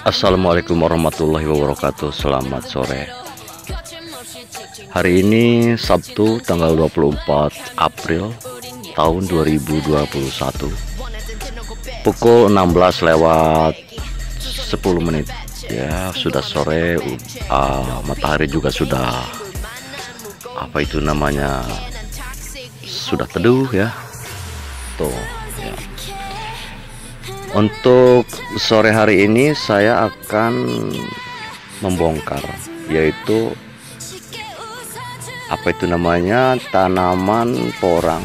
Assalamualaikum warahmatullahi wabarakatuh. Selamat sore. Hari ini Sabtu tanggal 24 April tahun 2021, pukul 16 lewat 10 menit. Ya, sudah sore. Matahari juga sudah sudah teduh ya. Tuh ya. Untuk sore hari ini saya akan membongkar, yaitu tanaman porang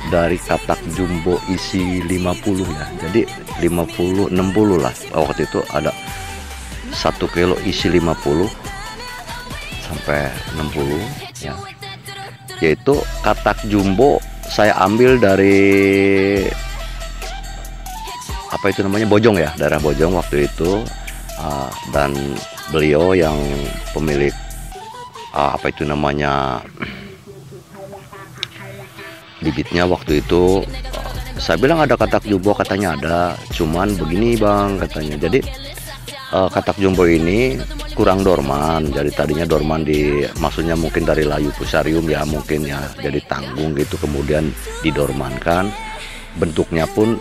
dari katak jumbo isi 50 ya. Jadi 50 60 lah. Waktu itu ada 1 kilo isi 50 sampai 60 ya. Yaitu katak jumbo saya ambil dari Bojong ya, daerah Bojong waktu itu, dan beliau yang pemilik bibitnya waktu itu, saya bilang ada katak jumbo, katanya ada, cuman begini bang katanya. Jadi katak jumbo ini kurang dorman, jadi tadinya dorman maksudnya mungkin dari layu fusarium ya, mungkin ya, jadi tanggung gitu, kemudian didormankan. Bentuknya pun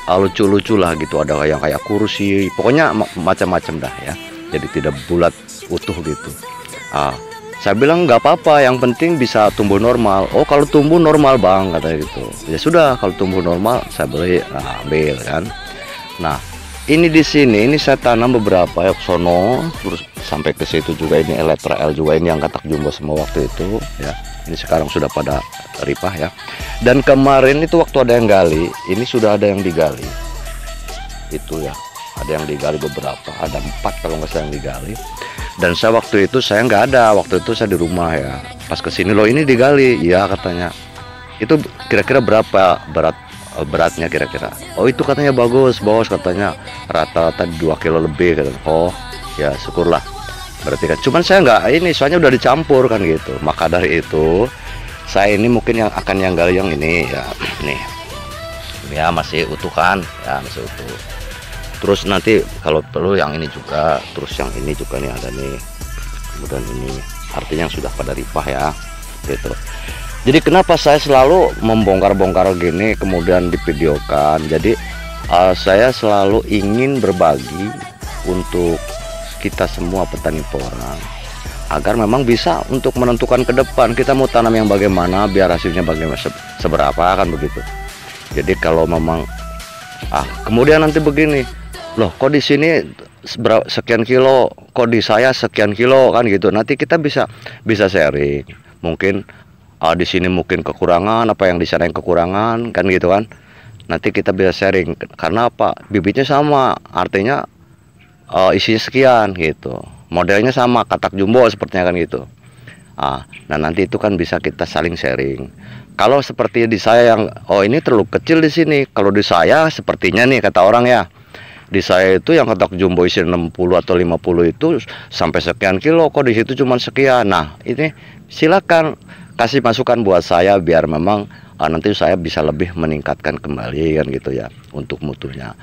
lucu-lucu lah gitu, ada yang kayak kursi, pokoknya macam-macam dah ya, jadi tidak bulat utuh gitu. Saya bilang nggak apa-apa, yang penting bisa tumbuh normal. Oh, kalau tumbuh normal bang katanya gitu. Ya sudah, kalau tumbuh normal saya beli, ambil kan. Nah, ini di sini ini saya tanam beberapa ya, sono terus sampai ke situ juga, ini Elytra L juga, ini yang katak jumbo semua waktu itu ya. Ini sekarang sudah pada ripah ya. Dan kemarin itu waktu ada yang gali, ini sudah ada yang digali. Itu ya, ada yang digali beberapa, ada 4 kalau nggak salah yang digali. Dan saya waktu itu saya nggak ada, waktu itu saya di rumah ya. Pas kesini loh ini digali, ya katanya. Itu kira-kira berapa beratnya kira-kira? Oh itu katanya bagus bos, katanya rata-rata 2 kilo lebih katanya. Oh ya syukurlah. Berarti kan, cuman saya nggak ini, soalnya udah dicampur kan gitu. Maka dari itu saya ini mungkin yang akan yang gali yang ini ya, nih ya, masih utuh kan ya, masih utuh. Terus nanti kalau perlu yang ini juga, terus yang ini juga nih ada nih, kemudian ini artinya yang sudah pada ripah ya gitu. Jadi kenapa saya selalu membongkar-bongkar gini kemudian divideokan? Jadi saya selalu ingin berbagi untuk kita semua petani porang, agar memang bisa untuk menentukan ke depan kita mau tanam yang bagaimana, biar hasilnya bagaimana, seberapa kan begitu. Jadi kalau memang kemudian nanti begini, loh kok di sini sekian kilo, kok di saya sekian kilo kan gitu. Nanti kita bisa sharing. Mungkin di sini mungkin kekurangan, apa yang di sana yang kekurangan kan gitu kan. Nanti kita bisa sharing, karena apa? Bibitnya sama, artinya isinya sekian gitu, modelnya sama, katak jumbo sepertinya kan gitu. Nah nanti itu kan bisa kita saling sharing. Kalau seperti di saya yang ini terlalu kecil di sini, kalau di saya sepertinya nih kata orang ya, di saya itu yang katak jumbo isi 60 atau 50 itu sampai sekian kilo, kok di situ cuma sekian. Nah ini silakan kasih masukan buat saya, biar memang nanti saya bisa lebih meningkatkan kembali kan gitu ya untuk mutunya.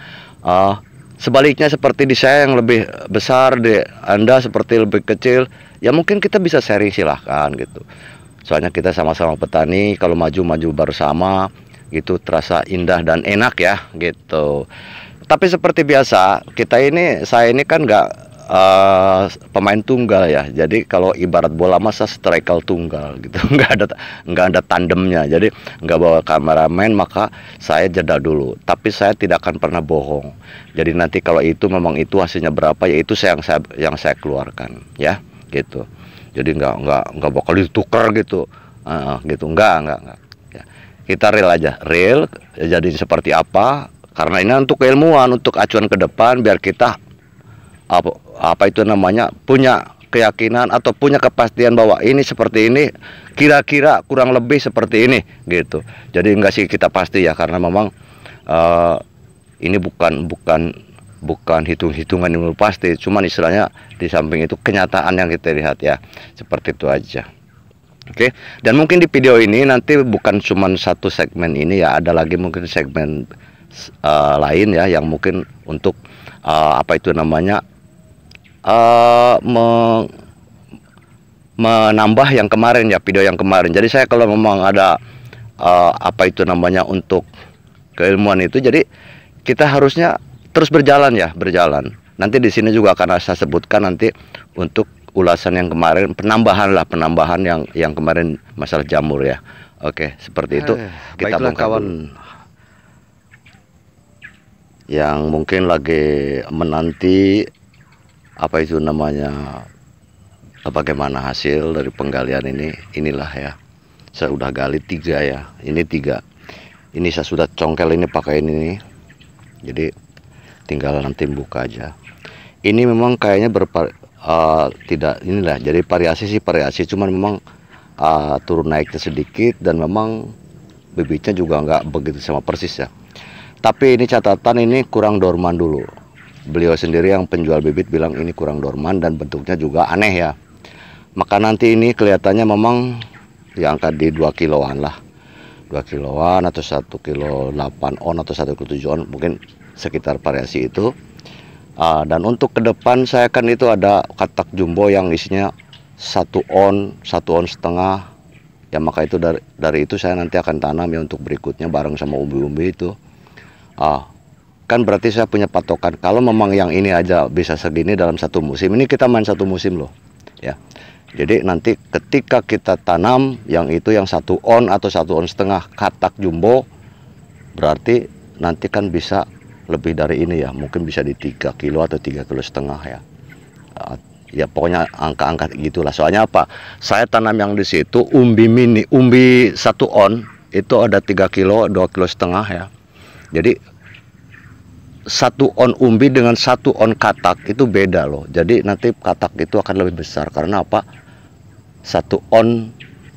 Sebaliknya seperti di saya yang lebih besar, di Anda seperti lebih kecil, ya mungkin kita bisa sharing, silahkan gitu. Soalnya kita sama-sama petani, kalau maju-maju bersama gitu terasa indah dan enak ya gitu. Tapi seperti biasa, saya ini kan nggak pemain tunggal ya. Jadi kalau ibarat bola masa striker tunggal gitu, nggak ada tandemnya. Jadi nggak bawa kameramen, maka saya jeda dulu. Tapi saya tidak akan pernah bohong. Jadi nanti kalau itu memang itu hasilnya berapa, ya itu yang saya keluarkan ya gitu. Jadi nggak bakal ditukar gitu, gitu nggak ya. Kita real aja, real. Jadi seperti apa? Karena ini untuk keilmuan, untuk acuan ke depan, biar kita punya keyakinan atau punya kepastian bahwa ini seperti ini, kira-kira kurang lebih seperti ini gitu. Jadi enggak sih kita pasti ya, karena memang ini bukan hitung-hitungan yang pasti, cuman istilahnya di samping itu kenyataan yang kita lihat ya, seperti itu aja. Oke, dan mungkin di video ini nanti bukan cuman satu segmen ini ya, ada lagi mungkin segmen lain ya, yang mungkin untuk apa itu namanya, menambah yang kemarin ya, video yang kemarin. Jadi saya kalau memang ada apa itu namanya untuk keilmuan itu, jadi kita harusnya terus berjalan ya, berjalan. Nanti di sini juga akan saya sebutkan nanti untuk ulasan yang kemarin, penambahan yang kemarin masalah jamur ya. Oke, seperti itu. Kita kawan yang mungkin lagi menanti apa itu namanya, bagaimana hasil dari penggalian ini. Inilah ya, saya udah gali 3 ya, ini 3. Ini saya sudah congkel ini pakai ini, jadi tinggal nanti buka aja. Ini memang kayaknya tidak inilah, jadi variasi sih variasi, cuman memang turun naiknya sedikit, dan memang bibitnya juga nggak begitu sama persis ya. Tapi ini catatan, ini kurang dorman dulu. Beliau sendiri yang penjual bibit bilang ini kurang dorman dan bentuknya juga aneh ya. Maka nanti ini kelihatannya memang diangkat di 2 kiloan lah, 2 kiloan atau 1 kilo 8 on atau 1 kilo 7 on, mungkin sekitar variasi itu. Dan untuk ke depan saya kan itu ada katak jumbo yang isinya 1 on, 1 on setengah ya. Maka itu dari itu saya nanti akan tanam ya untuk berikutnya bareng sama umbi-umbi itu. Kan berarti saya punya patokan, kalau memang yang ini aja bisa segini dalam 1 musim, ini kita main 1 musim loh ya. Jadi nanti ketika kita tanam yang itu yang 1 on atau 1 on setengah katak jumbo, berarti nanti kan bisa lebih dari ini ya, mungkin bisa di 3 kilo atau 3 kilo setengah ya. Ya pokoknya angka-angka gitulah. Soalnya apa, saya tanam yang di situ umbi mini, umbi 1 on itu ada 3 kilo 2 kilo setengah ya. Jadi 1 on umbi dengan 1 on katak itu beda loh. Jadi nanti katak itu akan lebih besar, karena apa, 1 on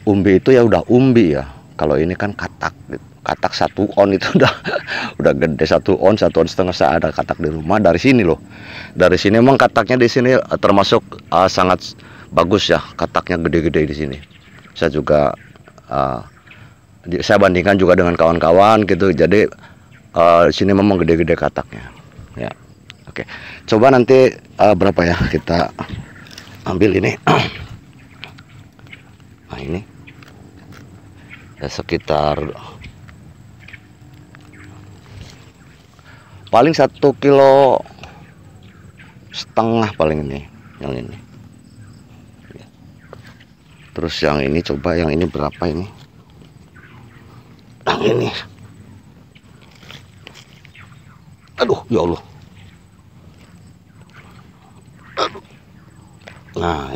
umbi itu ya udah umbi ya. Kalau ini kan katak gitu. Katak 1 on itu udah gede. 1 on setengah. Saya ada katak di rumah dari sini loh. Dari sini emang kataknya di sini termasuk sangat bagus ya. Kataknya gede-gede di sini. Saya juga saya bandingkan juga dengan kawan-kawan gitu. Jadi di sini memang gede-gede kataknya. Ya. Oke. Coba nanti berapa ya kita ambil ini. Nah ini ya sekitar paling 1 kilo setengah paling ini, yang ini. Terus yang ini coba, yang ini berapa ini? Yang ini, aduh ya Allah. Aduh. Nah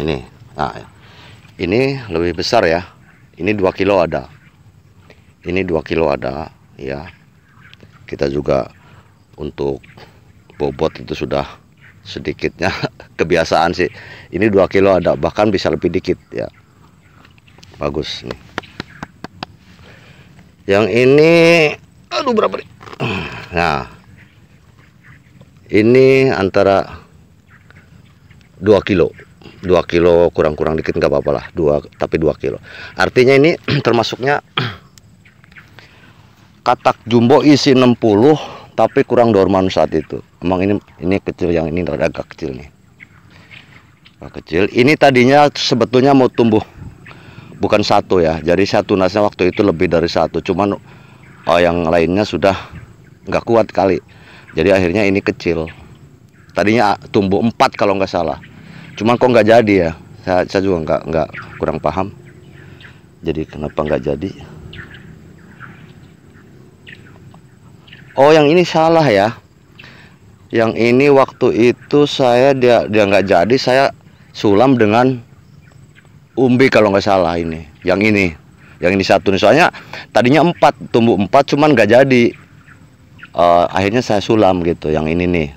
ini lebih besar ya. Ini 2 kilo ada. Ini 2 kilo ada ya. Kita juga untuk bobot itu sudah sedikitnya kebiasaan sih. Ini 2 kilo ada, bahkan bisa lebih dikit ya. Bagus nih. Yang ini aduh berapa nih? Nah ini antara 2 kilo 2 kilo kurang-kurang dikit nggak apa-apa lah, tapi 2 kilo. Artinya ini termasuknya katak jumbo isi 60, tapi kurang dorman saat itu. Emang ini kecil, yang ini agak kecil nih. Agak kecil. Ini tadinya sebetulnya mau tumbuh bukan 1 ya. Jadi saya tunasnya waktu itu lebih dari 1. Cuman yang lainnya sudah nggak kuat kali. Jadi akhirnya ini kecil. Tadinya tumbuh 4 kalau nggak salah. Cuman kok nggak jadi ya. Saya juga nggak kurang paham. Jadi kenapa nggak jadi? Oh yang ini salah ya. Yang ini waktu itu dia nggak jadi, saya sulam dengan umbi kalau nggak salah ini. Yang ini 1 nih. Soalnya tadinya 4, tumbuh 4 cuman nggak jadi. Akhirnya saya sulam gitu. Yang ini nih.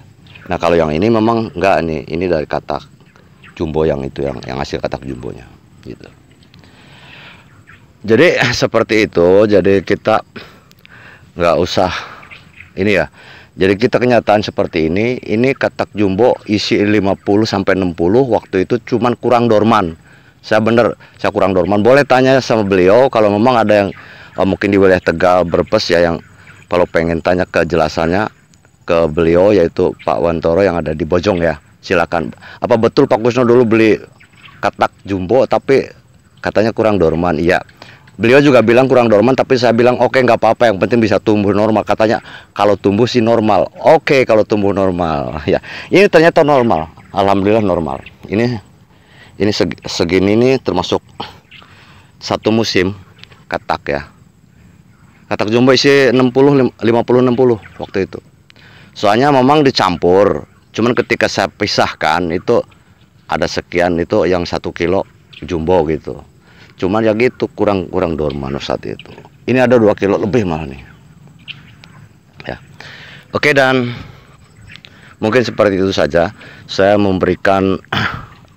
Nah kalau yang ini memang nggak nih. Ini dari katak jumbo yang itu, yang hasil katak jumbonya gitu. Jadi seperti itu. Jadi kita nggak usah ini ya. Jadi kita kenyataan seperti ini. Ini katak jumbo isi 50 sampai 60, waktu itu cuman kurang dorman. Saya kurang dorman. Boleh tanya sama beliau kalau memang ada yang mungkin di wilayah Tegal, Brebes ya, yang kalau pengen tanya kejelasannya ke beliau, yaitu Pak Wantoro yang ada di Bojong ya. Silakan. Apa betul Pak Kusno dulu beli katak jumbo tapi katanya kurang dorman? Iya. Beliau juga bilang kurang dorman, tapi saya bilang oke, nggak apa-apa, yang penting bisa tumbuh normal. Katanya kalau tumbuh sih normal. Oke, kalau tumbuh normal. Ya, ini ternyata normal. Alhamdulillah normal. Ini segini nih termasuk satu musim katak ya. Katak jumbo isi 60 50 60 waktu itu. Soalnya memang dicampur. Cuman ketika saya pisahkan itu ada sekian, itu yang 1 kilo jumbo gitu. Cuman ya gitu, kurang dorman saat itu. Ini ada 2 kilo lebih malah nih. Ya. Oke, dan mungkin seperti itu saja. Saya memberikan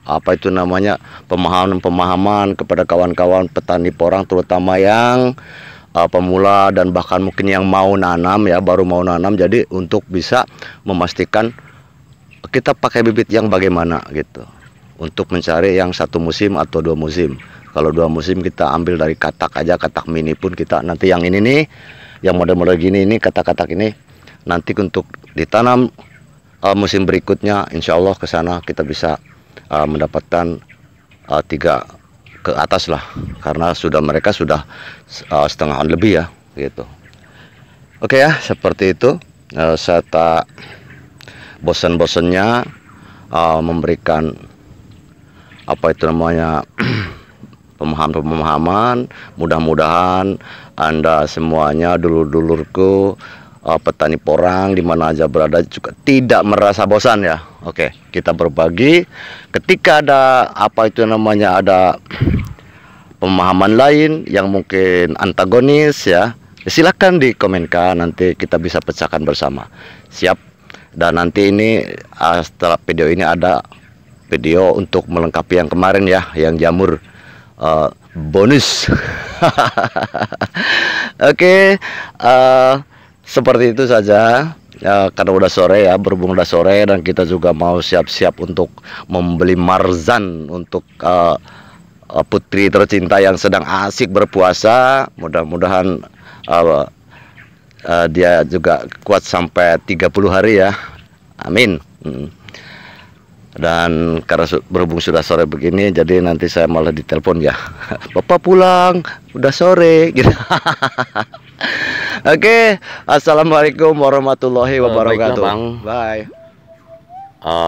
apa itu namanya pemahaman kepada kawan-kawan petani porang, terutama yang pemula dan bahkan mungkin yang mau nanam ya, baru mau nanam. Jadi untuk bisa memastikan kita pakai bibit yang bagaimana gitu, untuk mencari yang 1 musim atau 2 musim. Kalau 2 musim kita ambil dari katak aja, katak mini pun kita nanti yang ini nih, yang model-model gini ini, katak-katak ini nanti untuk ditanam musim berikutnya, insya Allah ke sana kita bisa mendapatkan 3 ke atas lah, karena mereka sudah setengahan lebih ya gitu. Oke ya, seperti itu. Saya tak bosan-bosannya memberikan apa itu namanya pemahaman. Mudah-mudahan Anda semuanya, dulur-dulurku petani porang di mana aja berada, juga tidak merasa bosan ya. Oke, kita berbagi. Ketika ada apa itu namanya, ada pemahaman lain yang mungkin antagonis ya, silakan dikomenkan, nanti kita bisa pecahkan bersama. Siap. Dan nanti ini setelah video ini ada video untuk melengkapi yang kemarin ya, yang jamur bonus. Oke, seperti itu saja karena udah sore ya, berhubung udah sore dan kita juga mau siap-siap untuk membeli marzan untuk putri tercinta yang sedang asik berpuasa. Mudah-mudahan dia juga kuat sampai 30 hari ya, amin. Dan karena berhubung sudah sore begini, jadi nanti saya malah ditelepon ya, Bapak pulang, udah sore gitu. Oke, assalamualaikum warahmatullahi wabarakatuh. Bang. Bye.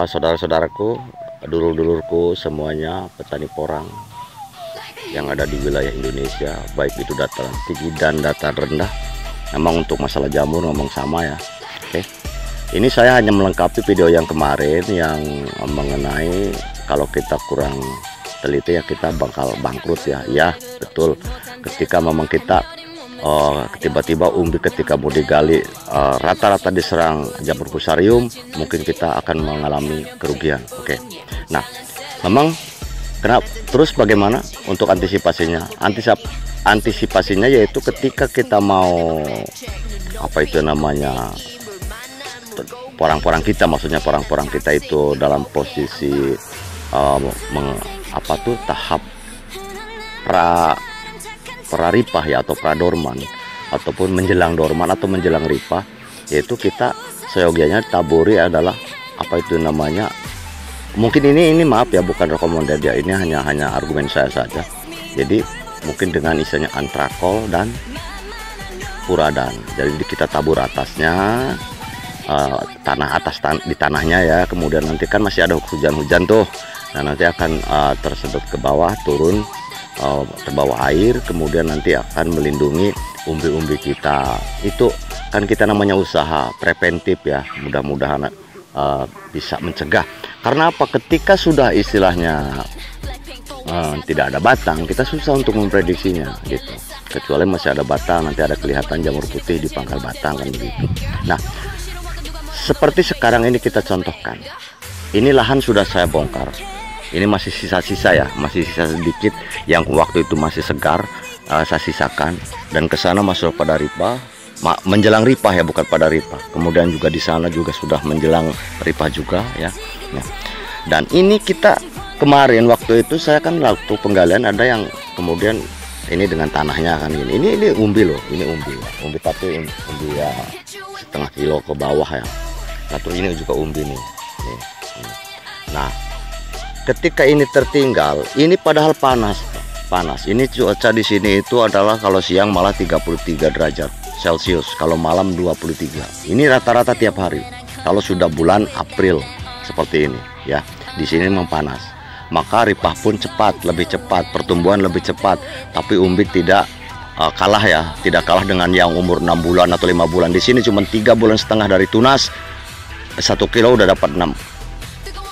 Saudara-saudaraku, dulur-dulurku semuanya petani porang yang ada di wilayah Indonesia, baik itu dataran tinggi dan dataran rendah. Memang untuk masalah jamur ngomong sama ya. Oke. Ini saya hanya melengkapi video yang kemarin yang mengenai kalau kita kurang teliti ya kita bakal bangkrut ya. Ya betul, ketika memang kita tiba-tiba umbi ketika mau digali rata-rata diserang jamur fusarium, mungkin kita akan mengalami kerugian. Oke. Nah, memang terus bagaimana untuk antisipasinya? Antisipasinya yaitu ketika kita mau apa itu namanya, porang-porang kita, maksudnya porang-porang kita itu dalam posisi tahap pra-ripah ya, atau pra-dorman, ataupun menjelang dorman atau menjelang ripah, yaitu kita seyogianya taburi adalah apa itu namanya, mungkin ini maaf ya, bukan rekomendasi ya, ini hanya argumen saya saja. Jadi mungkin dengan isinya antrakol dan furadan, jadi kita tabur atasnya, tanah atas di tanahnya ya, kemudian nanti kan masih ada hujan-hujan tuh, nah nanti akan tersedot ke bawah, turun terbawa air, kemudian nanti akan melindungi umbi-umbi kita. Itu kan kita namanya usaha preventif ya, mudah-mudahan bisa mencegah. Karena apa, ketika sudah istilahnya tidak ada batang, kita susah untuk memprediksinya gitu. Kecuali masih ada batang, nanti ada kelihatan jamur putih di pangkal batang kan begitu. Nah, seperti sekarang ini kita contohkan, ini lahan sudah saya bongkar, ini masih sisa-sisa ya, masih sisa sedikit yang waktu itu masih segar, saya sisakan, dan ke sana masuk pada ripah, menjelang ripah ya, bukan pada ripah. Kemudian juga di sana juga sudah menjelang ripah juga ya. Nah, dan ini kita kemarin waktu itu saya kan waktu penggalian ada yang kemudian ini dengan tanahnya kan gini, ini umbi loh, ini umbi tapi umbi ya setengah kilo ke bawah ya. Nah tuh ini juga umbi nih. Nih. Nah ketika ini tertinggal, ini padahal panas. Ini cuaca di sini itu adalah kalau siang malah 33 derajat Celcius, kalau malam 23. Ini rata-rata tiap hari. Kalau sudah bulan April seperti ini ya, di sini memang panas. Maka ripah pun cepat, lebih cepat, pertumbuhan lebih cepat. Tapi umbi tidak kalah ya, tidak kalah dengan yang umur 6 bulan atau 5 bulan. Di sini cuma 3,5 bulan dari tunas, 1 kilo udah dapat 6.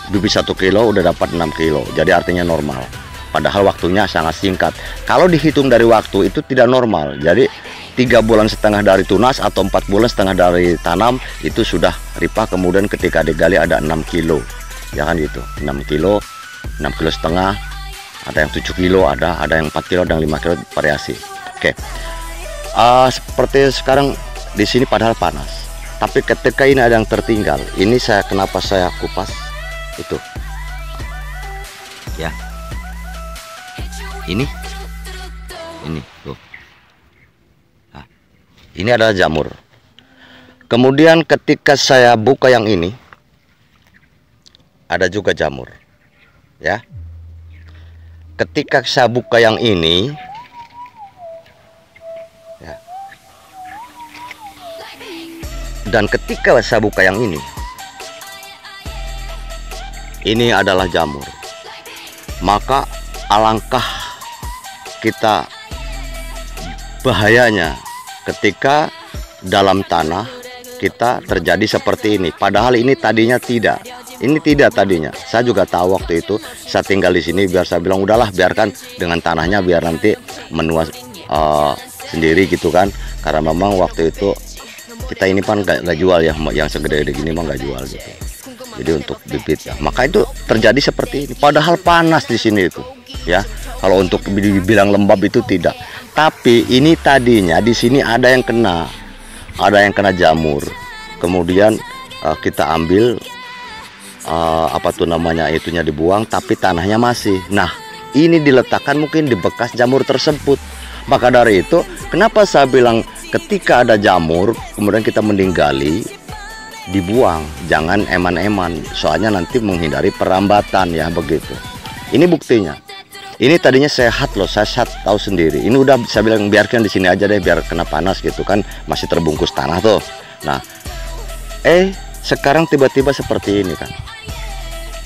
Bibit 1 kilo udah dapat 6 kilo. Jadi artinya normal. Padahal waktunya sangat singkat. Kalau dihitung dari waktu itu tidak normal. Jadi 3,5 bulan dari tunas atau 4,5 bulan dari tanam itu sudah ripah. Kemudian ketika digali ada 6 kilo, ya kan gitu. 6 kilo, 6,5 kilo, ada yang 7 kilo, ada yang 4 kilo dan 5 kilo, variasi. Oke. Seperti sekarang di sini padahal panas. Tapi ketika ini ada yang tertinggal, ini kenapa saya kupas itu ya, ini tuh. Nah, ini adalah jamur. Kemudian ketika saya buka yang ini, ada juga jamur ya. Ketika saya buka yang ini ya, dan ketika saya buka yang ini adalah jamur. Maka alangkah kita bahayanya ketika dalam tanah kita terjadi seperti ini. Padahal ini tadinya tidak. Ini tidak tadinya. Saya juga tahu waktu itu saya tinggal di sini, biar saya bilang udahlah biarkan dengan tanahnya, biar nanti menuas sendiri gitu kan. Karena memang waktu itu kita ini kan nggak jual ya, yang segede gini mah nggak jual gitu. Jadi untuk bibit ya. Maka itu terjadi seperti ini. Padahal panas di sini itu ya. Kalau untuk dibilang lembab itu tidak. Tapi ini tadinya di sini ada yang kena jamur. Kemudian kita ambil apa tuh namanya, itunya dibuang, tapi tanahnya masih. Nah ini diletakkan mungkin di bekas jamur tersebut. Maka dari itu kenapa saya bilang ketika ada jamur kemudian kita mending gali, dibuang, jangan eman-eman, soalnya nanti menghindari perambatan ya, begitu. Ini buktinya. Ini tadinya sehat loh, saya tahu sendiri. Ini udah saya bilang biarkan di sini aja deh, biar kena panas gitu kan, masih terbungkus tanah tuh. Nah, sekarang tiba-tiba seperti ini kan.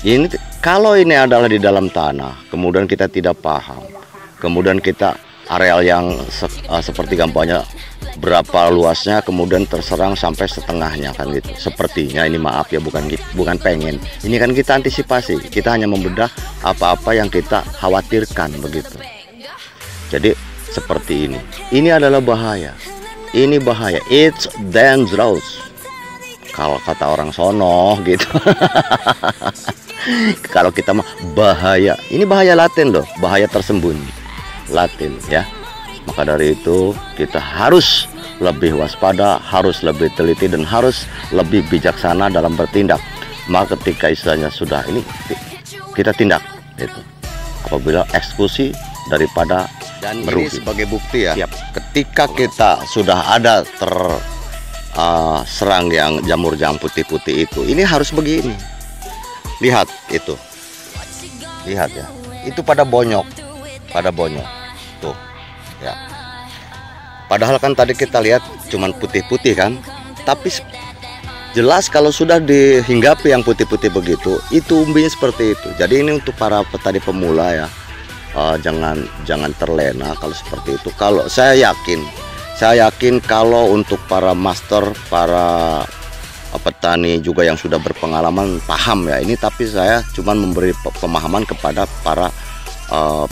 Ini kalau ini adalah di dalam tanah, kemudian kita tidak paham, kemudian kita areal yang seperti gampangnya berapa luasnya, kemudian terserang sampai setengahnya kan gitu. Sepertinya ini, maaf ya, bukan pengen. Ini kan kita antisipasi, kita hanya membedah apa-apa yang kita khawatirkan begitu. Jadi seperti ini. Ini adalah bahaya. Ini bahaya. It's dangerous. Kalau kata orang sono gitu. Kalau kita mah bahaya. Ini bahaya laten loh, bahaya tersembunyi. Laten ya. Maka dari itu kita harus lebih waspada, harus lebih teliti, dan harus lebih bijaksana dalam bertindak. Maka ketika istilahnya sudah ini, kita tindak itu. Apabila eksekusi daripada dan merugi. Ini sebagai bukti ya. Ketika kita sudah ada serang yang jamur yang putih-putih itu, ini harus begini. Lihat itu. Lihat ya. Itu pada bonyok. Tuh. Ya. Padahal kan tadi kita lihat cuman putih-putih kan, tapi jelas kalau sudah dihinggapi yang putih-putih begitu, itu umbinya seperti itu. Jadi ini untuk para petani pemula ya, jangan terlena kalau seperti itu. Kalau saya yakin kalau untuk para master, para petani juga yang sudah berpengalaman paham ya ini, tapi saya cuman memberi pemahaman kepada para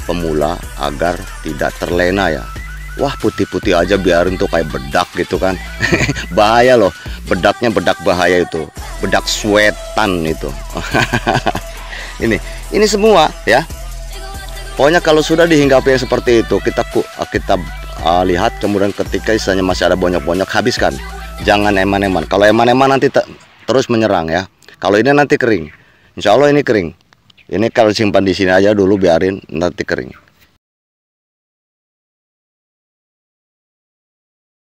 pemula agar tidak terlena ya. Wah, putih-putih aja biarin tuh kayak bedak gitu kan. Bahaya loh, bedaknya bedak bahaya itu, bedak swetan itu. ini semua ya. Pokoknya kalau sudah dihinggapi yang seperti itu, kita lihat, kemudian ketika istilahnya masih ada bonyok-bonyok, habiskan. Jangan eman-eman. Kalau eman-eman nanti terus menyerang ya. Kalau ini nanti kering, insya Allah ini kering. Ini kalau simpan di sini aja dulu, biarin nanti kering.